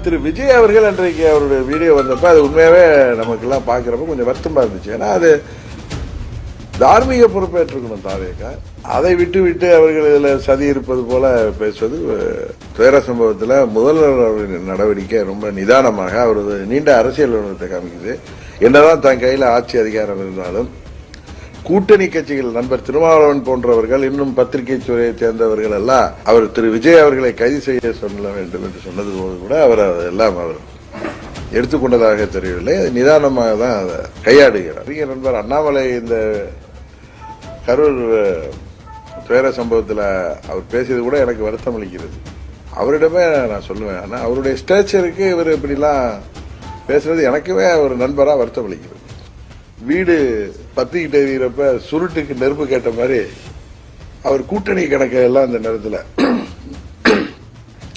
திரு விஜய் அவர்கள் அன்றைக்கு அவருடைய வீடியோ வந்தப்ப அது உண்மையாவே நமக்கெல்லாம் பார்க்கிறப்ப கொஞ்சம் வருத்தமா இருந்துச்சு. ஏன்னா அது தார்மீக பொறுப்பேற்றுக்கணும் தாவேக்கா. அதை விட்டு விட்டு அவர்கள் இதில் சதி இருப்பது போல பேசுவது துயர சம்பவத்தில் முதல்வர் அவர்களின் நடவடிக்கை ரொம்ப நிதானமாக அவரது நீண்ட அரசியல் அனுபவத்தை காமிக்குது. என்னதான் தன் கையில் ஆட்சி அதிகாரம் இருந்தாலும் கூட்டணி கட்சிகள் நண்பர் திருமாவளவன் போன்றவர்கள் இன்னும் பத்திரிகை துறையை சேர்ந்தவர்கள் எல்லாம் அவர் திரு விஜய் அவர்களை கைது செய்ய சொல்ல வேண்டும் என்று சொன்னது போது கூட அவர் அதெல்லாம் அவர் எடுத்துக்கொண்டதாக தெரியவில்லை. நிதானமாக தான் அதை கையாடுகிறார். நண்பர் அண்ணாமலை இந்த கரூர் துயர சம்பவத்தில் அவர் பேசியது கூட எனக்கு வருத்தம் அளிக்கிறது. அவரிடமே நான் சொல்லுவேன், ஆனால் அவருடைய ஸ்டேச்சருக்கு இவர் இப்படிலாம் பேசுறது எனக்குமே ஒரு நண்பராக வருத்தம் அளிக்கிறது. வீடு பத்திக்கிட்டு எறிகிறப்ப சுருட்டுக்கு நெருப்பு கேட்ட மாதிரி அவர் கூட்டணி கணக்கு எல்லாம் அந்த நேரத்தில்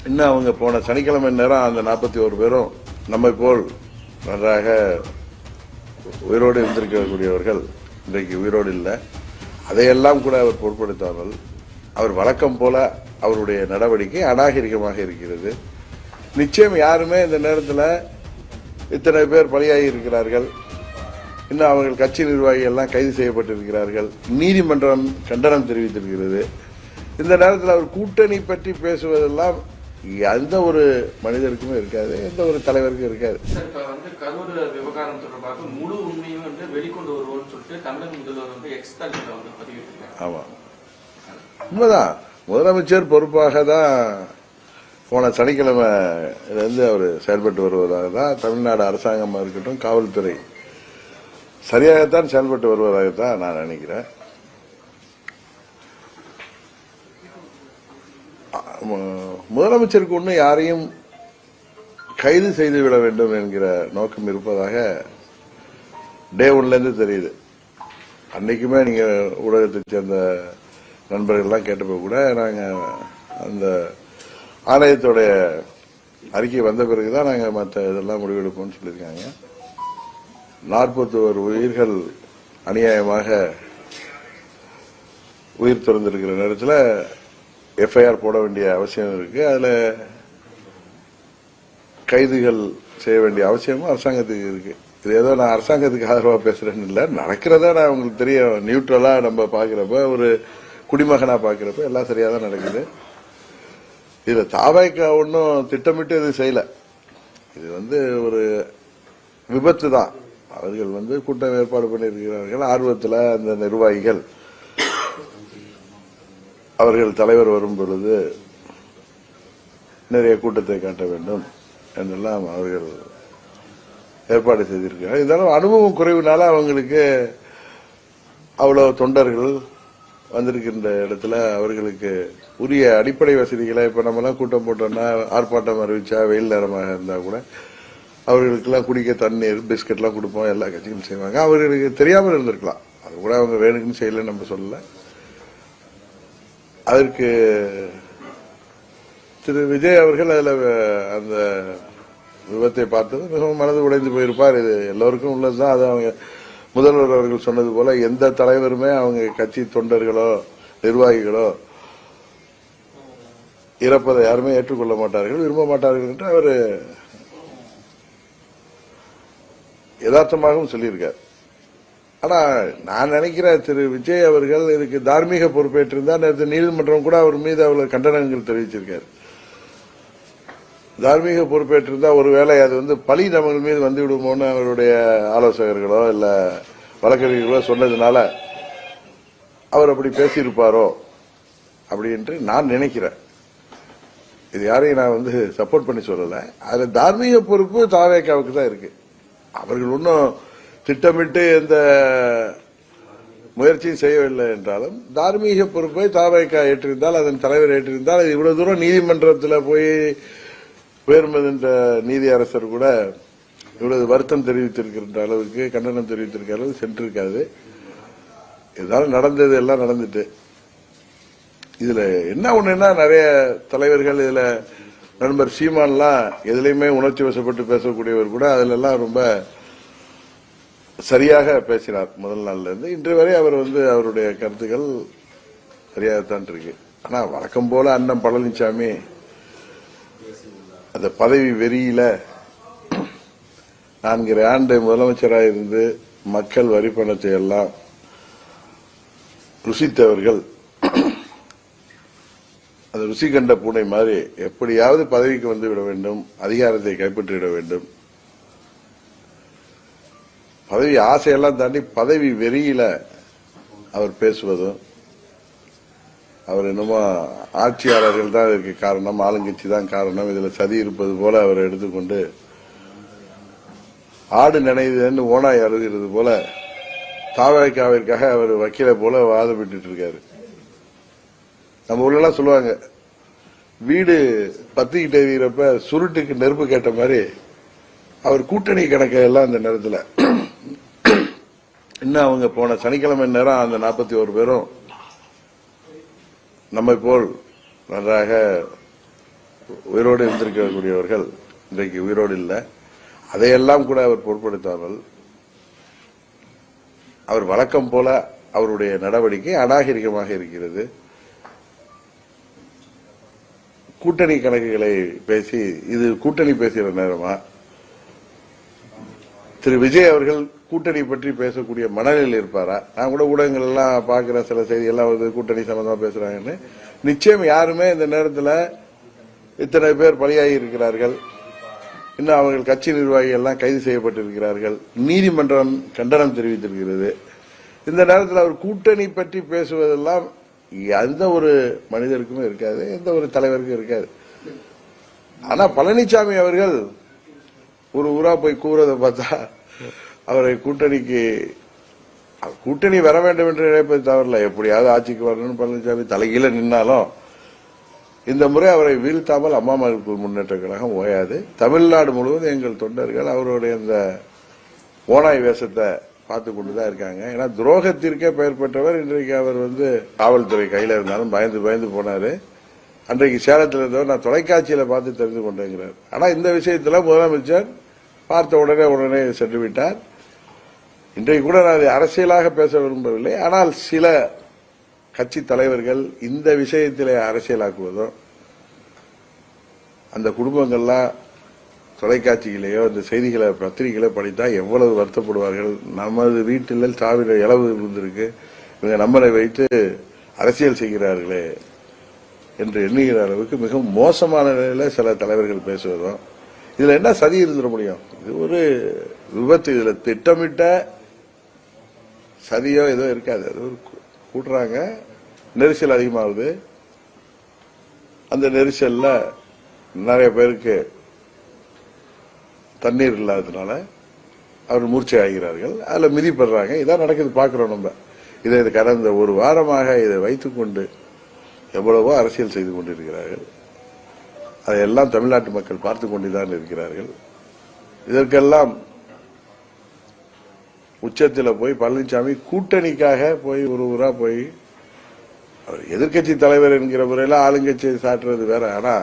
இன்னும் அவங்க போன சனிக்கிழமை நேரம் அந்த 41 பேரும் நம்மை போல் நன்றாக உயிரோடு இருந்திருக்கக்கூடியவர்கள் இன்றைக்கு உயிரோடு இல்லை. அதையெல்லாம் கூட அவர் பொருட்படுத்தாமல் அவர் வழக்கம் போல அவருடைய நடவடிக்கை அநாகரிகமாக இருக்கிறது. நிச்சயம் யாருமே இந்த நேரத்தில் இத்தனை பேர் பலியாகி இருக்கிறார்கள், இன்னும் அவர்கள் கட்சி நிர்வாகிகள் எல்லாம் கைது செய்யப்பட்டிருக்கிறார்கள், நீதிமன்றம் கண்டனம் தெரிவித்திருக்கிறது. இந்த நேரத்தில் அவர் கூட்டணி பற்றி பேசுவதெல்லாம் எந்த ஒரு மனிதருக்குமே இருக்காது, எந்த ஒரு தலைவருக்கும் இருக்காது. கரூர் விவகாரம் தொடர்பாக முழு உண்மையும் வெளிக்கொண்டு வருவோம் சொல்லிட்டு தமிழக முதல்வர் எக்ஸ் தளத்தில் பதிவிட்டிருக்காங்க. ஆமா, உண்மைதான். முதலமைச்சர் பொறுப்பாக தான் போன சனிக்கிழமை இருந்து அவர் செயல்பட்டு வருவதாக தான் தமிழ்நாடு அரசாங்கமாக இருக்கட்டும், காவல்துறை சரியாகத்தான் செயல்பட்டு வருவதாகத்தான் நான் நினைக்கிறேன். முதலமைச்சருக்கு ஒன்றும் யாரையும் கைது செய்துவிட வேண்டும் என்கிற நோக்கம் இருப்பதாக டே ஒன்ல இருந்து தெரியுது. அன்னைக்குமே நீங்க ஊடகத்தை சேர்ந்த நண்பர்கள்லாம் கேட்டப்போ கூட நாங்க அந்த ஆணையத்தோடைய அறிக்கை வந்த பிறகுதான் நாங்க மற்ற இதெல்லாம் முடிவெடுப்போம்னு சொல்லியிருக்காங்க. 41 உயிர்கள் அநியாயமாக உயிர் திறந்திருக்கிற நேரத்தில் எஃப்ஐஆர் போட வேண்டிய அவசியம் இருக்கு. அதுல கைதுகள் செய்ய வேண்டிய அவசியமும் அரசாங்கத்துக்கு இருக்கு. இது ஏதோ நான் அரசாங்கத்துக்கு ஆதரவா பேசுறேன்னு இல்லை, நடக்கிறதா நான் உங்களுக்கு தெரியும். நியூட்ரலா நம்ம பாக்குறப்ப, ஒரு குடிமகனா பாக்குறப்ப எல்லாம் சரியா தான் நடக்குது. இதுல தாவேக்கா ஒன்னும் திட்டமிட்டு இது செய்யல. இது ஒரு விபத்து தான். அவர்கள் கூட்டம் ஏற்பாடு பண்ணியிருக்கிறார்கள். ஆர்வத்தில் அந்த நிர்வாகிகள் அவர்கள் தலைவர் வரும் பொழுது நிறைய கூட்டத்தை காட்ட வேண்டும் என்றெல்லாம் அவர்கள் ஏற்பாடு செய்திருக்கிறார்கள். இதனால அனுபவம் குறைவுனால அவங்களுக்கு அவ்வளவு தொண்டர்கள் வந்திருக்கின்ற இடத்துல அவர்களுக்கு உரிய அடிப்படை வசதிகளை, இப்ப நம்ம எல்லாம் கூட்டம் போட்டோம்னா ஆர்ப்பாட்டம் அறிவிச்சா வெயில் நேரமாக இருந்தா கூட அவர்களுக்கெல்லாம் குடிக்க தண்ணீர், பிஸ்கட் எல்லாம் கொடுப்போம், எல்லா கட்சிகளும் செய்வாங்க. அவர்களுக்கு தெரியாமல் இருந்திருக்கலாம், அது கூட அவங்க வேணுக்குன்னு செய்யல நம்ம சொல்லல. அதற்கு திரு விஜய் அவர்கள் அதுல அந்த விபத்தை பார்த்தது மிகவும் மனது உடைந்து போயிருப்பார். இது எல்லோருக்கும் உள்ளதுதான். அது அவங்க முதல்வர் அவர்கள் சொன்னது போல எந்த தலைவருமே அவங்க கட்சி தொண்டர்களோ நிர்வாகிகளோ இறப்பதை யாருமே ஏற்றுக்கொள்ள மாட்டார்கள், விரும்ப மாட்டார்கள் என்று அவர் யதார்த்தமாகவும் சொல்லியிருக்கார். ஆனா நான் நினைக்கிறேன் திரு விஜய் அவர்கள் இதுக்கு தார்மீக பொறுப்பேற்றிருந்தார். நேற்று நீதிமன்றம் கூட அவர் மீது அவ்வளவு கண்டனங்கள் தெரிவிச்சிருக்காரு. தார்மீக பொறுப்பேற்றிருந்தா ஒருவேளை அது பழி நம்ம மீது வந்து விடுமோன்னு அவருடைய ஆலோசகர்களோ இல்ல வழக்கறிஞர்களோ சொன்னதுனால அவர் அப்படி பேசியிருப்பாரோ அப்படின்ட்டு நான் நினைக்கிறேன். இது யாரையும் நான் சப்போர்ட் பண்ணி சொல்லல. அதுல தார்மீக பொறுப்பு தாவேக்காவுக்கு தான் இருக்கு. அவர்கள் ஒன்னும் திட்டமிட்டு எந்த முயற்சியும் செய்யவில்லை என்றாலும் தார்மீக பொறுப்பை தாவேக்கா ஏற்றிருந்தால், அதன் தலைவர் ஏற்றிருந்தால், இவ்வளவு தூரம் நீதிமன்றத்தில் போய் உயர்மன்ற நீதி அரசர் கூட இவ்வளவு வருத்தம் தெரிவித்திருக்கின்ற அளவுக்கு, கண்டனம் தெரிவித்திருக்கிற அளவுக்கு சென்றிருக்காது. இதனால நடந்தது எல்லாம் நடந்துட்டு. இதுல என்ன ஒண்ணுன்னா, நிறைய தலைவர்கள் இதுல நண்பர் சீமான்லாம் எதுலையுமே உணர்ச்சி வசப்பட்டு பேசக்கூடியவர் கூட அதுல எல்லாம் ரொம்ப சரியாக பேசினார். முதல் நாள்ல இருந்து இன்று வரை அவர் அவருடைய கருத்துக்கள் சரியாகத்தான் இருக்கு. ஆனா வழக்கம் போல அண்ணன் பழனிசாமி அந்த பதவி வெறியில 4 ஆண்டு முதலமைச்சராக இருந்து மக்கள் வரி பணத்தை எல்லாம் ருசித்தவர்கள் அந்த ருசி கண்ட பூனை மாதிரி எப்படியாவது பதவிக்கு வந்து விட வேண்டும், அதிகாரத்தை கைப்பற்றிவிட வேண்டும். பதவி ஆசையெல்லாம் தாண்டி பதவி வெறியில அவர் பேசுவதும், அவர் என்னமோ ஆட்சியாளர்கள் தான் இதற்கு காரணம், ஆளுங்கட்சி தான் காரணம், இதுல சதி இருப்பது போல அவர் எடுத்துக்கொண்டு ஆடு நினைவுன்னு ஓனாய் அழுகிறது போல தாவரைக்காவிற்காக அவர் வக்கீல போல வாதப்பட்டு இருக்காரு. நம்ம ஊர்லாம் சொல்லுவாங்க, வீடு பத்திக்கிட்டே வீரப்ப சுருட்டுக்கு நெருப்பு கேட்ட மாதிரி அவர் கூட்டணி கணக்கு எல்லாம் அந்த நேரத்தில் இன்னும் அவங்க போன சனிக்கிழமை நேரம் அந்த 41 பேரும் நம்மை போல் நன்றாக உயிரோடு இருந்திருக்கக்கூடியவர்கள் இன்றைக்கு உயிரோடு இல்லை. அதையெல்லாம் கூட அவர் பொருட்படுத்தாமல் அவர் வழக்கம் போல அவருடைய நடவடிக்கை அநாகரிகமாக இருக்கிறது. கூட்டணி கணக்குகளை பேசி, இது கூட்டணி பேசுகிற நேரமா? திரு விஜய் அவர்கள் கூட்டணி பற்றி பேசக்கூடிய மனநிலையில் இருப்பாரா? நான் கூட ஊடகங்கள் எல்லாம் பார்க்கிற சில செய்திகள்லாம் வந்து கூட்டணி சம்பந்தமா பேசுறாங்கன்னு. நிச்சயம் யாருமே இந்த நேரத்தில் இத்தனை பேர் பலியாகி இருக்கிறார்கள், இன்னும் அவர்கள் கட்சி நிர்வாகிகள் எல்லாம் கைது செய்யப்பட்டிருக்கிறார்கள், நீதிமன்றம் கண்டனம் தெரிவித்திருக்கிறது. இந்த நேரத்தில் அவர் கூட்டணி பற்றி பேசுவதெல்லாம் எந்த ஒரு மனிதருக்குமே இருக்காது, எந்த ஒரு தலைவருக்கும் இருக்காது. ஆனா பழனிசாமி அவர்கள் ஒரு ஊரா போய் கூறதை பார்த்தா அவரை கூட்டணி வர வேண்டும் என்று நினைப்பது தவறில்லை. எப்படியாவது ஆட்சிக்கு வரணும்னு பழனிசாமி தலைகீழ நின்னாலும் இந்த முறை அவரை வீழ்த்தாமல் அம்மா மக்கள் முன்னேற்ற கழகம் ஓயாது. தமிழ்நாடு முழுவதும் எங்கள் தொண்டர்கள் அவருடைய இந்த ஓனாய் வேஷத்தை பார்த்து கொண்டுதான் இருக்காங்க. ஏன்னா துரோகத்திற்கே பெயர் பெற்றவர். இன்றைக்கு அவர் வந்து காவல்துறை கையில இருந்தாலும் பயந்து போனாரு. அன்றைக்கு சேலத்தில் இருந்தவர் நான் தொலைக்காட்சியில பார்த்து தெரிந்து கொண்டேங்கிறார். ஆனா இந்த விஷயத்துல முதலமைச்சர் பார்த்த உடனே சென்று விட்டார். இன்றைக்கு கூட நான் அரசியலாக பேச விரும்பவில்லை. ஆனால் சில கட்சி தலைவர்கள் இந்த விஷயத்திலே அரசியலாக்குவதும், அந்த குடும்பங்கள்லாம் தொலைக்காட்சிகளையோ இந்த செய்திகளை பத்திரிகைகளை படித்தா எவ்வளவு வருத்தப்படுவார்கள். நமது வீட்டில் சாவிட இளவு இருந்திருக்கு, இவங்க நம்மளை வைத்து அரசியல் செய்கிறார்களே என்று எண்ணுகிற அளவுக்கு மிகவும் மோசமான நிலையில சில தலைவர்கள் பேசுவதும், இதுல என்ன சதி இருந்துட முடியும்? இது ஒரு விபத்து. இதுல திட்டமிட்ட சதியோ ஏதோ இருக்காது. அது ஒரு கூட்டுறாங்க, நெரிசல் அதிகமாகுது. அந்த நெரிசல்ல நிறைய பேருக்கு தண்ணீர் இல்லாததுனால அவர் மூர்ச்சை ஆகிறார்கள், அதுல மிதிப்படுறாங்க. இதான் நடக்குது, பாக்குறோம் நம்ம. இதை கடந்த ஒரு வாரமாக இதை வைத்துக் கொண்டு எவ்வளவோ அரசியல் செய்து கொண்டிருக்கிறார்கள். அதையெல்லாம் தமிழ்நாட்டு மக்கள் பார்த்து கொண்டுதான் இருக்கிறார்கள். இதற்கெல்லாம் உச்சத்தில் போய் பழனிசாமி கூட்டணிக்காக போய் ஒரு ஊரா போய் அவர் எதிர்கட்சி தலைவர் என்கிற முறையில ஆளுங்கட்சியை சாட்டுறது வேற. ஆனா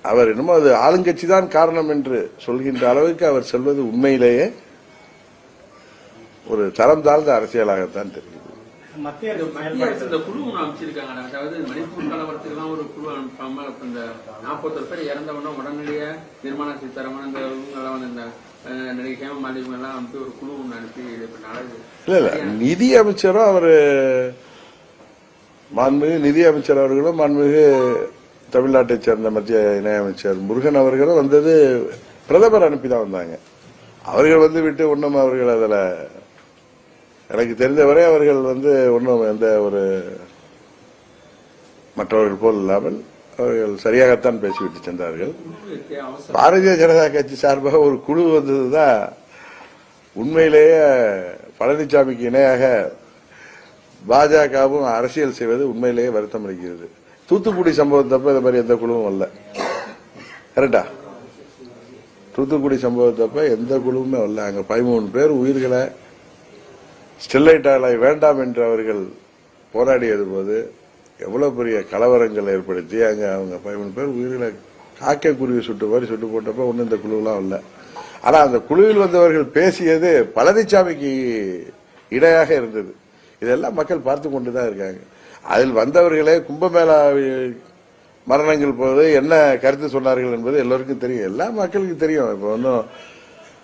அவர் என்னமோ அது ஆளுங்கட்சி தான் காரணம் என்று சொல்கின்ற அளவுக்கு அவர் சொல்வது உண்மையிலேயே ஒரு தரம் தாழ்ந்த அரசியலாகத்தான் தெரிகிறது. இந்த குழு அமைச்சிருக்காங்க. அதாவது மணிப்பூர் கலவரத்துக்குலாம் ஒரு குழு அனுப்பாம இந்த 41 பேர் இறந்தவன உடனடியே நிர்மலா சீதாராமன் இந்த நடிகை ஹேமா மாலினி எல்லாம் அனுப்பி ஒரு குழு ஒன்று அனுப்பி இல்ல நிதி அமைச்சரும் அவரு மாண்புமிகு நிதி அமைச்சர் அவர்களும் மாண்புமிகு தமிழ்நாட்டை சேர்ந்த மத்திய இணையமைச்சர் முருகன் அவர்களும் வந்தது பிரதமர் அனுப்பிதான் வந்தாங்க. அவர்கள் வந்து விட்டு ஒன்றும் அவர்கள் அதுல எனக்கு தெரிந்தவரை அவர்கள் வந்து ஒன்றும் எந்த ஒரு மற்றவர்கள் போல் இல்லாமல் அவர்கள் சரியாகத்தான் பேசிவிட்டு சென்றார்கள். பாரதிய ஜனதா கட்சி சார்பாக ஒரு குழு வந்ததுதான் உண்மையிலேயே பழனிசாமிக்கு இணையாக பாஜகவும் அரசியல் செய்வது உண்மையிலேயே வருத்தம் அளிக்கிறது. தூத்துக்குடி சம்பவத்தப்ப இந்த மாதிரி எந்த குழுவும் அல்ல, கரெக்டா? தூத்துக்குடி சம்பவத்தப்ப எந்த குழுவுமே அல்ல. அங்க 13 பேர் உயிர்களை ஸ்டெர்லைட் ஆலை வேண்டாம் என்று அவர்கள் போராடியது போது எவ்வளவு பெரிய கலவரங்கள் ஏற்படுத்தி அங்க அவங்க 13 பேர் உயிர்களை காக்கை குருவி சுட்டு மாதிரி சுட்டு போட்டப்ப ஒன்னும் இந்த குழுவெல்லாம் இல்ல. ஆனா அந்த குழுவில் வந்தவர்கள் பேசியது பழனிசாமிக்கு இடையாக இருந்தது. இதெல்லாம் மக்கள் பார்த்து கொண்டுதான் இருக்காங்க. அதில் வந்தவர்களே கும்பமேளா மரணங்கள் போது என்ன கருத்து சொன்னார்கள் என்பது எல்லோருக்கும் தெரியும், எல்லா மக்களுக்கும் தெரியும். இப்போ ஒன்றும்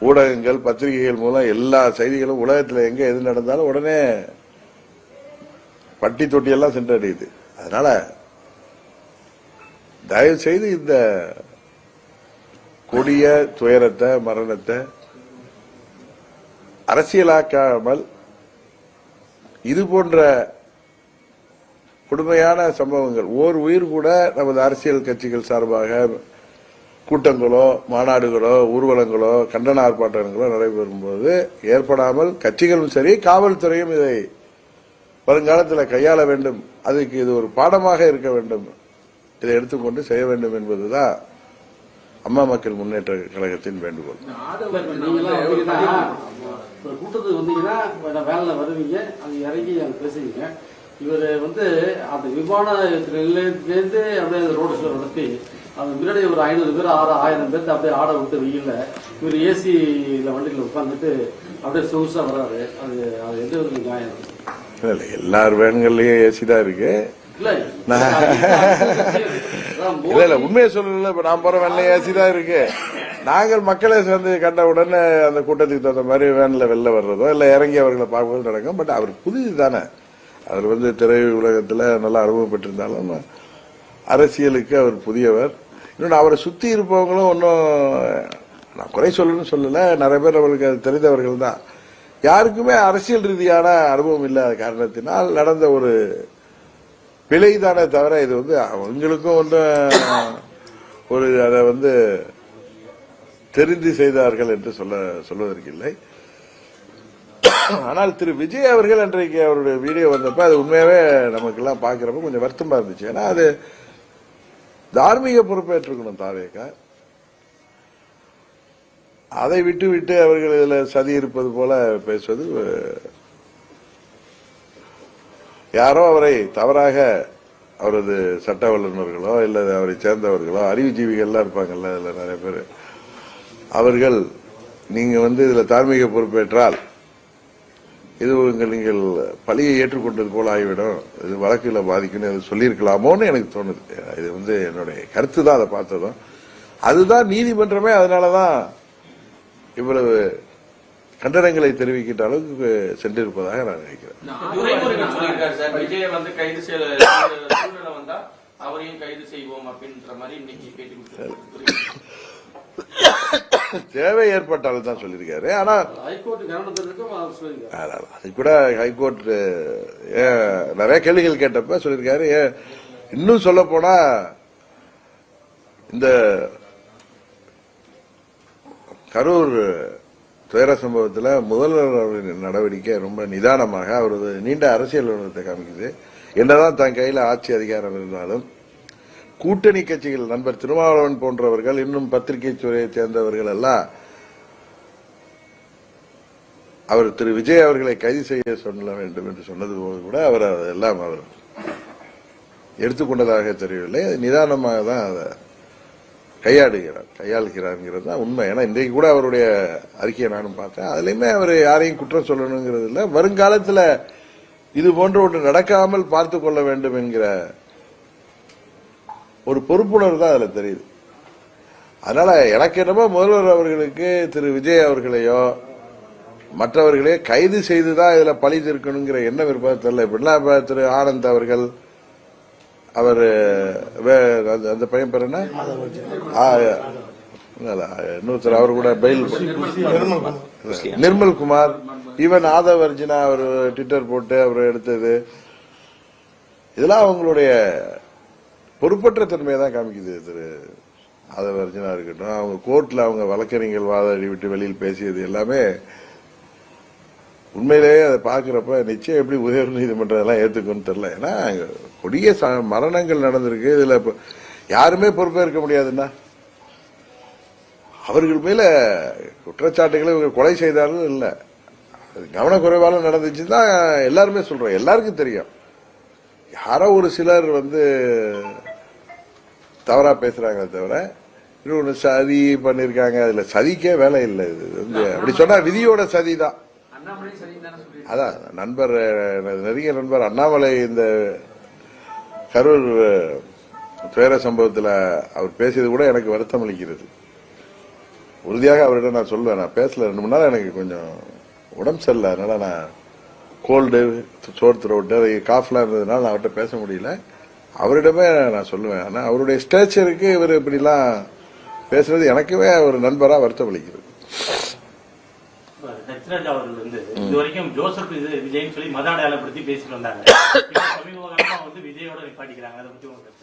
ஊடகங்கள் பத்திரிகைகள் மூலம் எல்லா செய்திகளும் உலகத்தில் எங்க எது நடந்தாலும் உடனே பட்டி தொட்டியெல்லாம் சென்றடையுது. அதனால தயவு செய்து இந்த கொடிய துயரத்தை மரணத்தை அரசியலாக்காமல் இது போன்ற கொடுமையான சம்பவங்கள் ஓர் உயிர் கூட நமது அரசியல் கட்சிகள் சார்பாக கூட்டங்களோ மாநாடுகளோ ஊர்வலங்களோ கண்டன ஆர்ப்பாட்டங்களோ நடைபெறும் போது ஏற்படாமல் கட்சிகளும் சரி காவல்துறையும் இதை வருங்காலத்தில் கையாள வேண்டும். அதுக்கு இது ஒரு பாடமாக இருக்க வேண்டும், இதை எடுத்துக்கொண்டு செய்ய வேண்டும் என்பதுதான் அம்மா மக்கள் முன்னேற்ற கழகத்தின் வேண்டுகோள். கூட்டத்துக்கு வந்தீங்கன்னா வேலை வருவீங்க, அது இறங்கி பேசுவீங்க. இவர் அந்த விமான நிலையத்திலேருந்து அப்படியே ரோடு ஷோ நடத்தி அது முன்னாடி ஒரு 500 பேர் 1000 பேர்த்து அப்படியே ஆட விட்டு வெயில்ல இவர் ஏசியில வண்டியில் உட்காந்துட்டு அப்படியே சொகுசா வர்றாரு. அது அது எந்த ஒரு நியாயம்? எல்லார் வேன்கள்லயும் ஏசி தான் இருக்கு. இல்ல உண்மையை சொல்லல, இப்ப நான் போற வேன்ல ஏசி தான் இருக்கு. நாங்கள் மக்களை சேர்ந்து கண்ட உடனே அந்த கூட்டத்துக்கு தகுந்த மாதிரி வேன்ல வெளில வர்றதோ இல்ல இறங்கி அவர்களை பார்ப்பதோ நடக்கும். பட் அவர் புதிது தானே, அவர் திரை உலகத்துல நல்லா அனுபவம் பெற்றிருந்தாலும் அரசியலுக்கு அவர் புதியவர். இன்னொன்று அவரை சுத்தி இருப்பவங்களும் ஒன்றும் நான் குறை சொல்லணும்னு சொல்லல, நிறைய பேர் அவர்களுக்கு அது தெரிந்தவர்கள் தான். யாருக்குமே அரசியல் ரீதியான அனுபவம் இல்லாத காரணத்தினால் நடந்த ஒரு பிழைதானே தவிர இது அவங்களுக்கும் ஒரு அதை தெரிந்து செய்தார்கள் என்று சொல்வதற்கு இல்லை. ஆனால் திரு விஜய் அவர்கள் அன்றைக்கு அவருடைய வீடியோ வந்தப்ப அது உண்மையாவே நமக்கு எல்லாம் பாக்குறப்ப கொஞ்சம் வருத்தமா இருந்துச்சு. ஏன்னா அது தார்மீக பொறுப்பேற்றுக்கணும் தாவேக்கா. அதை விட்டு விட்டு அவர்கள் இதில் சதி இருப்பது போல பேசுவது, யாரோ அவரை தவறாக அவரது சட்ட வல்லுநர்களோ இல்ல அவரை சேர்ந்தவர்களோ அறிவுஜீவிகள்லாம் இருப்பாங்கல்ல, இதுல நிறைய பேர் அவர்கள் நீங்க இதுல தார்மீக பொறுப்பேற்றால் இது நீங்கள் பழியை ஏற்றுக்கொண்டது போல ஆகிவிடும், இது வழக்குல பாதிக்கணும் சொல்லியிருக்கலாமோன்னு எனக்கு தோணுது. இது என்னுடைய கருத்து தான். அதை பார்த்ததும் அதுதான் நீதிமன்றமே அதனாலதான் இவ்வளவு கண்டனங்களை தெரிவிக்கின்ற அளவுக்கு சென்றிருப்பதாக நான் நினைக்கிறேன். தேவை ஏற்பட்டாலும் தான் சொல்லியிருக்காரு. ஆனா அது கூட ஹைகோர்ட் நிறைய கேள்விகள் கேட்டப்ப சொல்லியிருக்காரு. இன்னும் சொல்ல போனா இந்த கரூர் துயர சம்பவத்தில் முதல்வர் அவரின் நடவடிக்கை ரொம்ப நிதானமாக அவரது நீண்ட அரசியல் அனுபவத்தை காமிக்குது. என்னதான் தன் கையில் ஆட்சி அதிகாரம் இருந்தாலும் கூட்டணி கட்சிகள் நண்பர் திருமாவளவன் போன்றவர்கள் இன்னும் பத்திரிகை துறையை சேர்ந்தவர்கள் எல்லாம் அவர் திரு விஜய் அவர்களை கைது செய்ய சொல்ல வேண்டும் என்று சொன்னது போது கூட அவர் அதெல்லாம் அவர் எடுத்துக்கொண்டதாக தெரியவில்லை. நிதானமாக தான் அதை கையாளுகிறார் தான் உண்மை. ஏன்னா இன்றைக்கு கூட அவருடைய அறிக்கையை நானும் பார்த்தேன். அதுலயுமே அவர் யாரையும் குற்றம் சொல்லணுங்கிறது இல்லை, வருங்காலத்தில் இது போன்ற ஒன்று நடக்காமல் பார்த்து கொள்ள வேண்டும் என்கிற ஒரு பொறுப்புணர்வு தான் அதுல தெரியுது. அதனால எனக்கு என்னமோ முதல்வர் அவர்களுக்கு திரு விஜய் அவர்களையோ மற்றவர்களையோ கைது செய்துதான் இதுல பழி தீர்க்கணுங்கிற எண்ணம் இருப்பது தெரியல. இப்படிலாம் திரு ஆனந்த் அவர்கள் அவர் அந்த பையன் பேர் என்ன இன்னொருத்தர் அவர் கூட பெயில் நிர்மல் குமார், ஈவன் ஆதவர்ஜினா அவர் ட்விட்டர் போட்டு அவர் எடுத்தது, இதெல்லாம் அவங்களுடைய பொறுப்பற்ற தன்மையை தான் காமிக்குது. திரு ஆதவர்ஜினா இருக்கட்டும், அவங்க கோர்ட்ல அவங்க வழக்கறிஞர்கள் வாதாடி விட்டு வெளியில் பேசியது எல்லாமே உண்மையிலேயே அதை பாக்குறப்ப நிச்சயம் எப்படி உயர் நீதிமன்றம் எல்லாம் ஏத்துக்கணும்னு தெரியல. ஏன்னா கொடிய மரணங்கள் நடந்திருக்கு, இதுல யாருமே பொறுப்பேற்க முடியாதுன்னா அவர்கள் மேல குற்றச்சாட்டுகளை இவங்க கொலை செய்தாலும் இல்ல, கவனக்குறைவால நடந்துச்சுன்னா எல்லாருமே சொல்றோம், எல்லாருக்கும் தெரியும். யாரோ ஒரு சிலர் தவறா பேசுறாங்களே தவிர இன்னொன்னு சதி பண்ணிருக்காங்க, அதுல சதிக்கே வேலை இல்லை. இது அப்படி சொன்னா விதியோட சதிதான். அதான் நண்பர் நெருங்கிய நண்பர் அண்ணாமலை இந்த கரூர் துயர சம்பவத்தில் அவர் பேசியது கூட எனக்கு வருத்தம் அளிக்கிறது. உறுதியாக அவரிடம் நான் சொல்லுவேன், நான் பேசல 2 மணி நேரம் எனக்கு கொஞ்சம் உடம்பு சரியில்லை, அதனால நான் கோல்டு சோர் த்ரோட்டு அது காஃப்லாம் இருந்ததுனால நான் அவர்கிட்ட பேச முடியல. அவரிடமே நான் சொல்லுவேன். ஆனால் அவருடைய ஸ்டேச்சருக்கு இவர் இப்படிலாம் பேசுறது எனக்குமே ஒரு நண்பராக வருத்தம் அளிக்கிறது. ஹெச்ராஜ் அவர்கள் வந்து இது வரைக்கும் ஜோசப் விஜய்னு சொல்லி மத அடையாளப்படுத்தி பேசிட்டு வந்தாங்க. சமீப காலமா வந்து விஜயோட நிப்பாட்டிக்கிறாங்க. அதை பத்தி உங்களுக்கு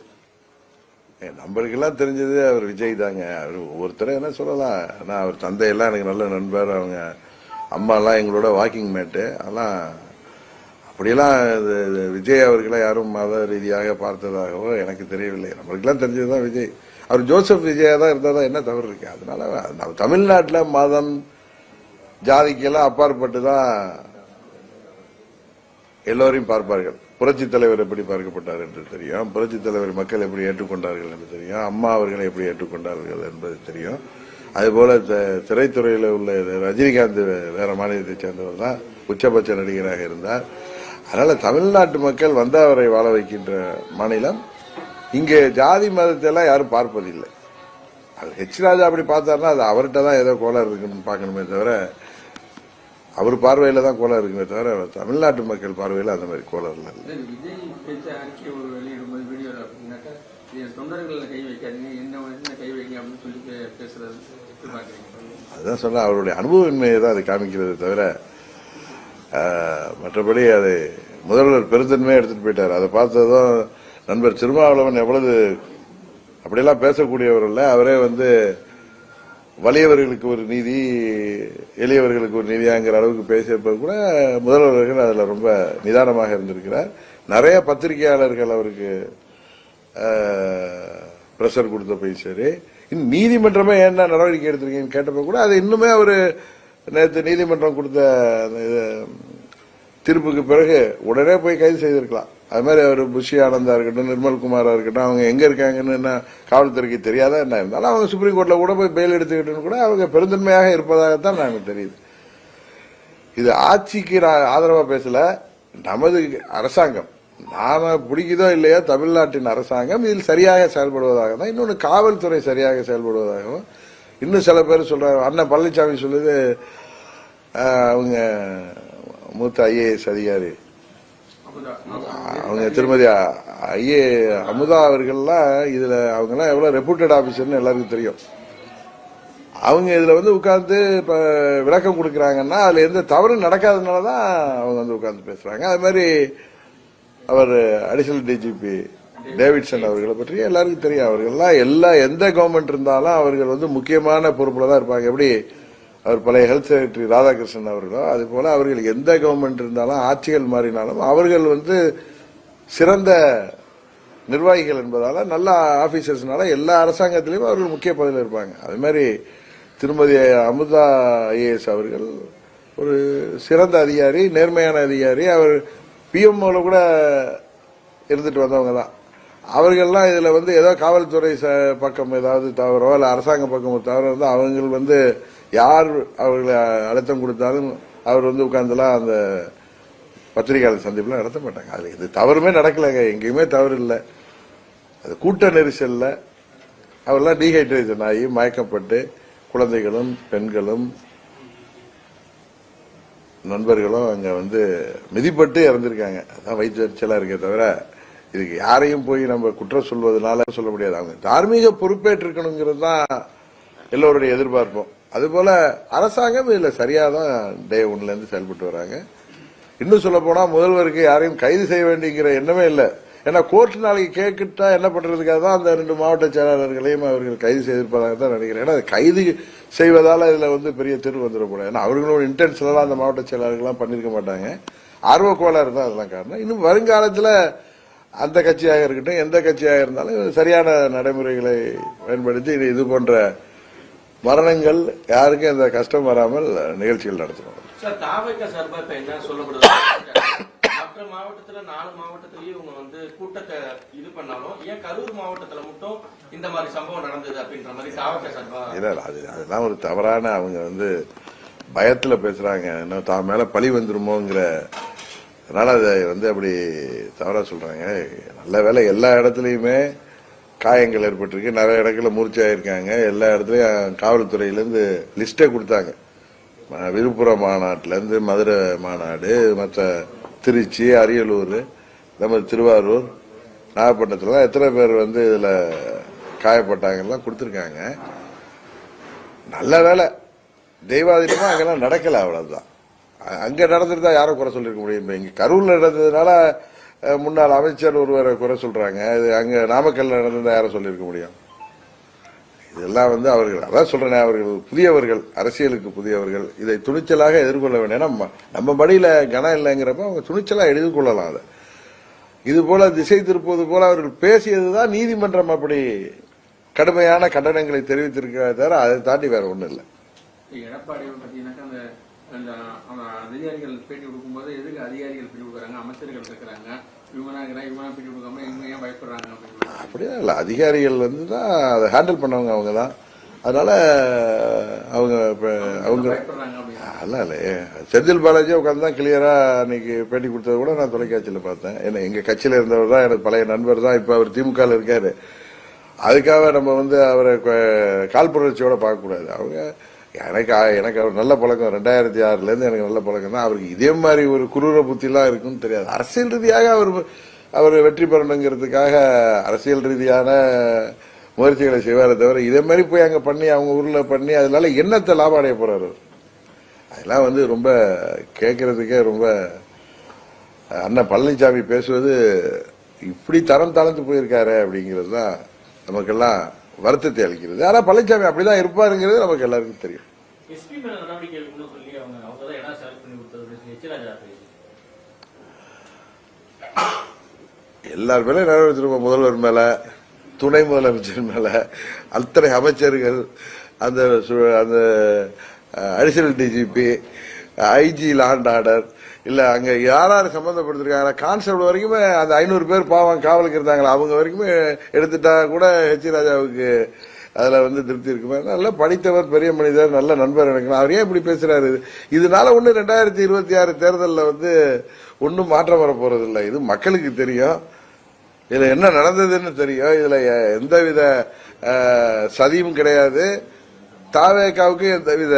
நம்மளுக்கெல்லாம் தெரிஞ்சது அவர் விஜய் தாங்க. அவர் ஒவ்வொருத்தரும் என்ன சொல்லலாம். ஆனா அவர் தந்தையெல்லாம் எனக்கு நல்ல நண்பர், அவங்க அம்மா எல்லாம் எங்களோட வாக்கிங் மேட்டு. அதெல்லாம் அப்படியெல்லாம் விஜய் அவர்களை யாரும் மத ரீதியாக பார்த்ததாகவோ எனக்கு தெரியவில்லை. நம்மளுக்கெல்லாம் தெரிஞ்சதுதான் விஜய். அவர் ஜோசப் விஜயா தான் இருந்தாதான் என்ன தவறு இருக்கு. அதனால நம்ம தமிழ்நாட்டில் மதம் ஜாதிக்கெல்லாம் அப்பாற்பட்டு தான் எல்லோரையும் பார்ப்பார்கள். புரட்சி தலைவர் எப்படி பார்க்கப்பட்டார் என்று தெரியும், புரட்சி தலைவர் மக்கள் எப்படி ஏற்றுக்கொண்டார்கள் என்று தெரியும், அம்மா அவர்களை எப்படி ஏற்றுக்கொண்டார்கள் என்பது தெரியும். அதுபோல திரைத்துறையில் உள்ள ரஜினிகாந்த் வேற மாநிலத்தை சேர்ந்தவர் தான் உச்சபட்ச நடிகராக இருந்தார். அதனால தமிழ்நாட்டு மக்கள் வந்து அவரை வாழ வைக்கின்ற மாநிலம். இங்கே ஜாதி மதத்தை எல்லாம் யாரும் பார்ப்பதில்லை. அது ஹெச்ராஜா அப்படி பார்த்தாருன்னா அது அவர்கிட்ட தான் ஏதோ கோளாறு இருக்குன்னு பார்க்கணுமே தவிர, அவர் பார்வையில தான் கோளாறு இருக்குமே தவிர தமிழ்நாட்டு மக்கள் பார்வையில் அந்த மாதிரி கோளாறு இல்லை. விஜய் பேச்ச அறிக்கை ஒரு வெளியிடும்போது வீடியோ அப்படின்னாக்கா தொண்டர்கள் கை வைக்காதீங்க, என்ன கை வைங்க அப்படின்னு சொல்லி பேசுறது அதுதான் சொன்னா அவருடைய அனுபவமின்மையை தான் அது காமிக்கிறது தவிர மற்றபடி அது முதல்வர் பெருந்தன்மையை எடுத்துட்டு போயிட்டார். அதை பார்த்ததும் நண்பர் திருமாவளவன் எவ்வளவு அப்படியெல்லாம் பேசக்கூடியவர் இல்ல, அவரே வந்து வலியவர்களுக்கு ஒரு நீதி எளியவர்களுக்கு ஒரு நீதியாங்கிற அளவுக்கு பேசியப்ப கூட முதல்வர்கள் அதுல ரொம்ப நிதானமாக இருந்திருக்கிறார். நிறைய பத்திரிகையாளர்கள் அவருக்கு பிரஷர் கொடுத்த போய் சரி, இன்னும் நீதிமன்றமே என்ன நடவடிக்கை எடுத்திருக்கீங்கன்னு கேட்டப்ப கூட அது இன்னுமே அவரு நேற்று நீதிமன்றம் கொடுத்த தீர்ப்புக்கு பிறகு உடனே போய் கைது செய்திருக்கலாம். அது மாதிரி அவர் புஷி ஆனந்தா இருக்கட்டும், நிர்மல்குமாரா இருக்கட்டும், அவங்க எங்க இருக்காங்கன்னு என்ன காவல்துறைக்கு தெரியாதா என்ன இருந்தாலும் அவங்க சுப்ரீம் கோர்ட்ல கூட போய் பெயில் எடுத்துக்கிட்டு கூட அவங்க பெருந்தன்மையாக இருப்பதாகத்தான் நமக்கு தெரியுது. இது ஆட்சிக்கு ஆதரவா பேசல, நமது அரசாங்கம் நாம பிடிக்குதோ இல்லையோ தமிழ்நாட்டின் அரசாங்கம் இதில் சரியாக செயல்படுவதாக தான். இன்னொன்று காவல்துறை சரியாக செயல்படுவதாகவும் இன்னும் சில பேர் சொல்றாங்க. அண்ணன் பழனிசாமி சொல்லுது அவங்க மூத்த IAS அதிகாரி அவங்க திருமதி அமுதா அவர்கள்லாம் இதுல அவங்க எல்லாம் எவ்வளவு ரெப்யூட்டட் ஆபீசர்னு எல்லாருக்கும் தெரியும். அவங்க இதுல வந்து உட்கார்ந்து இப்ப விளக்கம் கொடுக்கறாங்கன்னா அதுல எந்த தவறும் நடக்காததுனாலதான் அவங்க வந்து உட்கார்ந்து பேசுறாங்க. அது மாதிரி அவர் அடிஷனல் டிஜிபி டேவிட்சன் அவர்களை பற்றி எல்லாருக்கும் தெரியும். அவர்கள்லாம் எந்த கவர்மெண்ட் இருந்தாலும் அவர்கள் வந்து முக்கியமான பொறுப்புல தான் இருப்பாங்க. எப்படி அவர் பழைய ஹெல்த் செக்ரட்டரி ராதாகிருஷ்ணன் அவர்களோ அது போல அவர்கள் எந்த கவர்மெண்ட் இருந்தாலும் ஆட்சிகள் மாறினாலும் அவர்கள் வந்து சிறந்த நிர்வாகிகள் என்பதால நல்ல ஆபீசர்ஸ்னால எல்லா அரசாங்கத்திலையும் அவர்கள் முக்கிய பதவியில் இருப்பாங்க. அது மாதிரி திருமதி அமுதா IAS அவர்கள் ஒரு சிறந்த அதிகாரி, நேர்மையான அதிகாரி. அவர் PMOல கூட இருந்துட்டு வந்தவங்க தான். அவர்கள்லாம் இதுல வந்து ஏதோ காவல்துறை பக்கம் ஏதாவது தவறோ இல்ல அரசாங்க பக்கம் தவறோ வந்து அவங்க வந்து யார் அவர்களை அழுத்தம் கொடுத்தாலும் அவர் வந்து உட்கார்ந்துலாம் அந்த பத்திரிகையாளர் சந்திப்புலாம் நடத்த மாட்டாங்க. அது இது தவறுமே நடக்கலங்க, எங்கேயுமே தவறு இல்லை. அது கூட்ட நெரிசல்ல அவரெல்லாம் டீஹைட்ரேஷன் ஆகி மயக்கப்பட்டு குழந்தைகளும் பெண்களும் நண்பர்களும் அங்க வந்து மிதிப்பட்டு இறந்திருக்காங்க. அதான் வயிற்றுச்சலா இருக்கே தவிர இதுக்கு யாரையும் போய் நம்ம குற்றம் சொல்வதனால சொல்ல முடியாது. அவங்க தார்மீக பொறுப்பேற்றிருக்கணுங்கிறது தான் எல்லோருடைய எதிர்பார்ப்போம். அதுபோல அரசாங்கம் இதுல சரியாதான் டே 1ல இருந்து செயல்பட்டு வராங்க. இன்னும் சொல்ல போனா முதல்வருக்கு யாரையும் கைது செய்ய வேண்டிங்கிற எண்ணமே இல்லை. ஏன்னா கோர்ட் நாளைக்கு கேட்கிட்டா என்ன பண்றதுக்காக தான் அந்த 2 மாவட்ட செயலாளர்களையும் அவர்கள் கைது செய்திருப்பதாக தான் நினைக்கிறேன். ஏன்னா கைது செய்வதால இதுல வந்து பெரிய தீர்வு வந்துடக்கூடாது. ஏன்னா அவர்களோட இன்டென்ஷனெல்லாம் அந்த மாவட்ட செயலாளர்கள்லாம் பண்ணிருக்க மாட்டாங்க. ஆர்வக்கோளாறு தான் அதெல்லாம் காரணம். இன்னும் வருங்காலத்துல அந்த கட்சியாக இருக்கட்டும் எந்த கட்சியாக இருந்தாலும் சரியான நடைமுறைகளை பயன்படுத்தி இது போன்ற மரணங்கள் யாருக்கும் இந்த கஷ்டம் வராமல் நிகழ்ச்சிகள் நடத்தணும். மற்ற மாவட்டத்துல 4 மாவட்டத்திலயும் இவங்க வந்து கூட்டத்தை இது பண்ணாலும் ஏன் கரூர் மாவட்டத்துல மட்டும் இந்த மாதிரி சம்பவம் நடந்தது அப்படின்ற மாதிரி தாவக சார்பா இல்ல அதெல்லாம் ஒரு தவறான அவங்க வந்து பயத்துல பேசுறாங்க. இன்னும் தான் மேல பழி வந்துருமோங்கிற அதனால அதை வந்து அப்படி தவறா சொல்றாங்க. நல்ல வேலை எல்லா இடத்துலயுமே காயங்கள் ஏற்பட்டிருக்கு, நிறைய இடங்களில் மூர்ச்சியாயிருக்காங்க. எல்லா இடத்துலையும் காவல்துறையிலேருந்து லிஸ்ட்டே கொடுத்தாங்க. விழுப்புரம் மாநாட்டிலேருந்து மதுரை மாநாடு, மற்ற திருச்சி, அரியலூர், நம்ம திருவாரூர், நாகப்பட்டினத்துலாம் எத்தனை பேர் வந்து இதில் காயப்பட்டாங்கலாம் கொடுத்துருக்காங்க. நல்ல வேலை தெய்வாதீனமா அங்கெல்லாம் நடக்கல, அவ்வளவுதான். அங்க நடந்துருந்தா யாரும் குறை சொல்லிருக்க முடியும். இங்க கரூர்ல நடந்ததுனால முன்னாள் அமைச்சர் ஒருவரை குறை சொல்றாங்க. இது அங்க நாமக்கல்ல நடந்திருந்தா யாரும் சொல்லிருக்க முடியும். இதெல்லாம் வந்து அவர்கள், அதான் சொல்றேன், அவர்கள் புதியவர்கள், அரசியலுக்கு புதியவர்கள். இதை துணிச்சலாக எதிர்கொள்ள வேண்டிய நம்ம மடியில கனம் இல்லைங்கிறப்ப அவங்க துணிச்சலா எதிர்கொள்ளலாம். அதை இது போல திசை திருப்புவது போல அவர்கள் பேசியதுதான் நீதிமன்றம் அப்படி கடுமையான கண்டனங்களை தெரிவித்திருக்கிறத தவிர அதை தாண்டி வேற ஒண்ணும் இல்லை. எடப்பாடி பாத்தீங்கன்னாக்கா அந்த அதிகாரிகள் பேட்டி கொடுக்கும்போது எதுக்கு அதிகாரிகள் பேட்டி கொடுக்குறாங்க, அமைச்சர்கள் இருக்கிறாங்க, இவங்க பேட்டி கொடுக்காம இவங்க ஏன் பயப்படுறாங்க அப்படின்னு. அப்படியே இல்லை, அதிகாரிகள் வந்து தான் அதை ஹேண்டில் பண்ணவங்க அவங்க தான். அதனால அவங்க பயப்படுறாங்க அப்படின்னு. அல்ல செந்தில் பாலாஜி உட்காந்து தான் கிளியரா அன்னைக்கு பேட்டி கொடுத்தது கூட நான் தொலைக்காட்சியில் பார்த்தேன். ஏன்னா எங்க கட்சியில இருந்தவர் தான், எனக்கு பழைய நண்பர் தான். இப்ப அவர் திமுக இருக்காரு. அதுக்காக நம்ம வந்து அவரை காழ்ப்புணர்ச்சியோட பார்க்கக்கூடாது. அவங்க எனக்கு அவர் நல்ல பழக்கம், 2006 எனக்கு நல்ல பழக்கம் தான். அவருக்கு இதே மாதிரி ஒரு குரூர புத்திலாம் இருக்குன்னு தெரியாது. அரசியல் ரீதியாக அவர் வெற்றி பெறணுங்கிறதுக்காக அரசியல் ரீதியான முயற்சிகளை செய்வாரே தவிர இதே மாதிரி போய் அங்க பண்ணி அவங்க ஊர்ல பண்ணி அதனால என்னத்தை லாபம் அடைய போறாரு. அதெல்லாம் வந்து ரொம்ப கேட்கறதுக்கே ரொம்ப, அண்ணன் பழனிசாமி பேசுவது இப்படி தரம் தாழ்ந்து போயிருக்காரு அப்படிங்கிறது தான் நமக்கெல்லாம் வருத்தத்தை அளிக்கிறது. ஆனா பழனிசாமி அப்படிதான் இருப்பாருங்கிறது நமக்கு எல்லாருக்கும் தெரியும். எல்லார் மேல நிறைவேற்றிருக்கோம். முதல்வர் மேல, துணை முதலமைச்சர் மேல, அத்தனை அமைச்சர்கள், அந்த additional DGP, IG law and order, இல்ல அங்க யாராரு சம்பந்தப்படுத்திருக்காங்க கான்ஸ்டபிள் வரைக்குமே அந்த 500 பேர் பாவம் காவலுக்கு இருந்தாங்களா அவங்க வரைக்குமே எடுத்துட்டா கூட ஹெச் ராஜாவுக்கு அதுல வந்து திருப்தி இருக்குமே. நல்ல படித்தவர், பெரிய மனிதர், நல்ல நண்பர் எனக்கு. அவர் ஏன் இப்படி பேசுறாரு? இதனால ஒண்ணு 2026 தேர்தலில் வந்து ஒன்னும் மாற்றம் வர போறது இல்லை. இது மக்களுக்கு தெரியும். இதுல என்ன நடந்ததுன்னு தெரியும். இதுல எந்தவித சதியும் கிடையாது. தாவேகாவுக்கு எந்தவித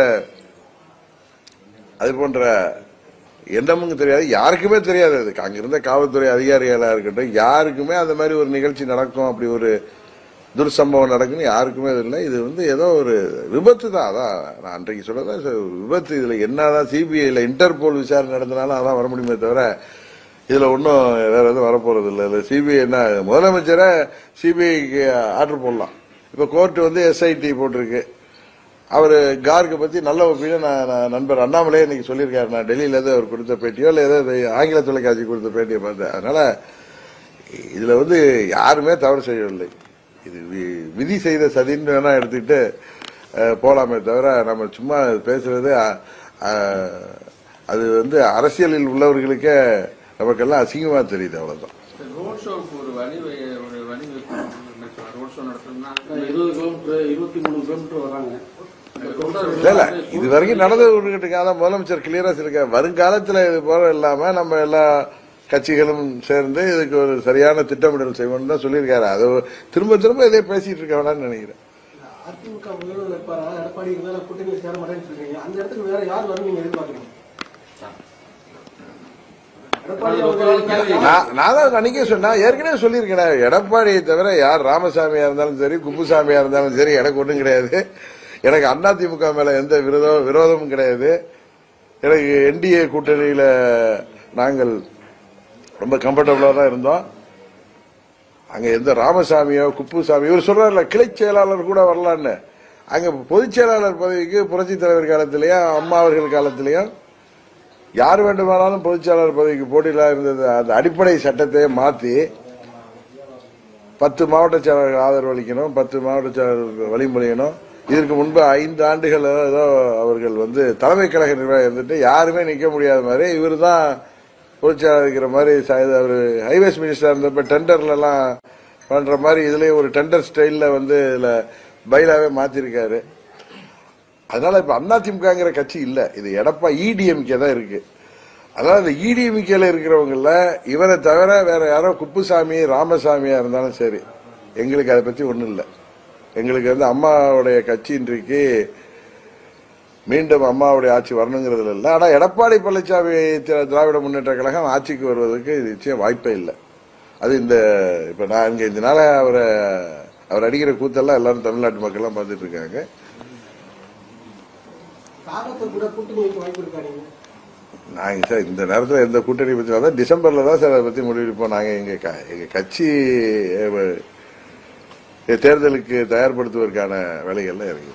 அது போன்ற எண்ணமும் தெரியாது, யாருக்குமே தெரியாது. அதுக்கு அங்கிருந்த காவல்துறை அதிகாரிகளா இருக்கட்டும், யாருக்குமே அந்த மாதிரி ஒரு நிகழ்ச்சி நடக்கும், அப்படி ஒரு துர்சம்பவம் நடக்குன்னு யாருக்குமே இல்லை. இது வந்து ஏதோ ஒரு விபத்து தான். அதான் நான் அன்றைக்கு சொல்லதான் விபத்து. இதுல என்னதான் சிபிஐல இன்டர்போல் விசாரணை நடந்தனாலும் அதான் வர முடியுமே தவிர இதுல ஒன்னும் வேற எதுவும் வரப்போறது இல்லை. இதுல சிபிஐ என்ன, முதலமைச்சரை சிபிஐக்கு ஆர்டர் போடலாம். இப்ப கோர்ட் வந்து எஸ்ஐடி போட்டிருக்கு. அவரு கார்கை பத்தி நல்ல ஒப்பீனியன் நண்பர் அண்ணாமலே இன்னைக்கு சொல்லியிருக்காரு. நான் டெல்லியில இருந்து அவர் கொடுத்த பேட்டியோ இல்ல ஏதோ ஆங்கில தொலைக்காட்சி கொடுத்த பேட்டியை பார்த்தேன். அதனால இதுல வந்து யாருமே தவறு செய்யவில்லை. இது விதி செய்த சதின்னு வேணா எடுத்துக்கிட்டு போலாமே தவிர நம்ம சும்மா பேசுறது அது வந்து அரசியலில் உள்ளவர்களுக்கே நமக்கெல்லாம் அசிங்கமா தெரியுது. அவ்வளவுதான். ரோட் ஷோக்கு ஒரு வழி ரோட் ஷோ நடத்தணும்னா 20 கிலோமீட்டர் 23 கிலோமீட்டர் வராங்க. இல்ல இது வரைக்கும் நடந்ததுக்காக முதலமைச்சர் கிளியரா சொல்லிருக்காரு. வருங்காலத்துல இது போல இல்லாம நம்ம எல்லா கட்சிகளும் சேர்ந்து இதுக்கு ஒரு சரியான திட்டமிடல் செய்வோம் தான் சொல்லியிருக்காரு. அது திரும்ப திரும்ப இதே பேசிட்டு இருக்க வேணாம்னு நினைக்கிறேன். அதிமுக எடப்பாடி கூட்டணி சேர மாட்டேன்னு சொல்றீங்க. அந்த இடத்துக்கு வேற யார் வருவீங்க எதிர்பார்க்கணும்? நான் தான் அன்னைக்கே சொன்னா ஏற்கனவே சொல்லியிருக்கேன். எடப்பாடியை தவிர யார் ராமசாமியா இருந்தாலும் சரி, குப்புசாமியா இருந்தாலும் சரி, எனக்கு ஒன்றும் கிடையாது. எனக்கு அதிமுக மேல எந்த விரோதமும் கிடையாது. எனக்கு என்டிஏ கூட்டணியில நாங்கள் ரொம்ப கம்ஃபர்டபுளா தான் இருந்தோம். அங்க எந்த ராமசாமியோ குப்புசாமி, இவர் சொல்றாருல கிளை செயலாளர் கூட வரலான்னு, அங்க பொதுச் செயலாளர் பதவிக்கு புரட்சி தலைவர் காலத்திலேயும் அம்மா அவர்கள் காலத்திலேயும் யார் வேண்டுமானாலும் பொதுச் செயலாளர் பதவிக்கு போட்டியில இருந்தது. அந்த அடிப்படை சட்டத்தை மாத்தி 10 மாவட்ட செயலாளர்கள் ஆதரவு அளிக்கணும், 10 மாவட்ட செயலாளர்கள் வழிமொழியணும். இதற்கு முன்பு 5 ஆண்டுகள் ஏதோ அவர்கள் வந்து தலைமை கழக நிர்வாகம் இருந்துட்டு யாருமே நிக்க முடியாத மாதிரி இவர் தான் பொதுச்செயலாளர் இருக்கிற மாதிரி அவர் ஹைவேஸ் மினிஸ்டர் இருந்தப்ப டெண்டர்ல எல்லாம் பண்ற மாதிரி இதுலயும் ஒரு டெண்டர் ஸ்டைல்ல வந்து இதுல பைலாவே மாத்திருக்காரு. அதனால இப்ப அதிமுகங்கிற கட்சி இல்ல, இது எடப்பா இடிஎம்கே தான் இருக்கு. அதனால இந்த இடிஎம்கேல இருக்கிறவங்கள இவரை தவிர வேற யாரோ குப்புசாமி ராமசாமியா இருந்தாலும் சரி, எங்களுக்கு அதை பத்தி ஒண்ணும் இல்லை. எங்களுக்கு வந்து அம்மாவுடைய கட்சி இன்றைக்கு மீண்டும் அம்மாவுடைய ஆட்சி வரணுங்கிறதுல இல்லை. ஆனா எடப்பாடி பழனிசாமி திராவிட முன்னேற்ற கழகம் ஆட்சிக்கு வருவதற்கு நிச்சயம் வாய்ப்பே இல்லை. அது இப்ப நான் இங்க இந்த நாள அவர் அடிக்கிற கூத்தெல்லாம் எல்லாரும் தமிழ்நாட்டு மக்கள் எல்லாம் பார்த்துட்டு இருக்காங்க. காலத்தை கூட கூட்டணி வைக்க வாய்ப்பு இருக்காங்க. நாங்க சார் இந்த நேரத்தில் எந்த கூட்டணி பத்தி வந்தா டிசம்பர்ல தான் சார் அதை பத்தி முடிவெடுப்போம். நாங்க எங்க கட்சி தேர்தலுக்கு தயார்படுத்துவதற்கான வேலைகள்லாம் இருக்கு.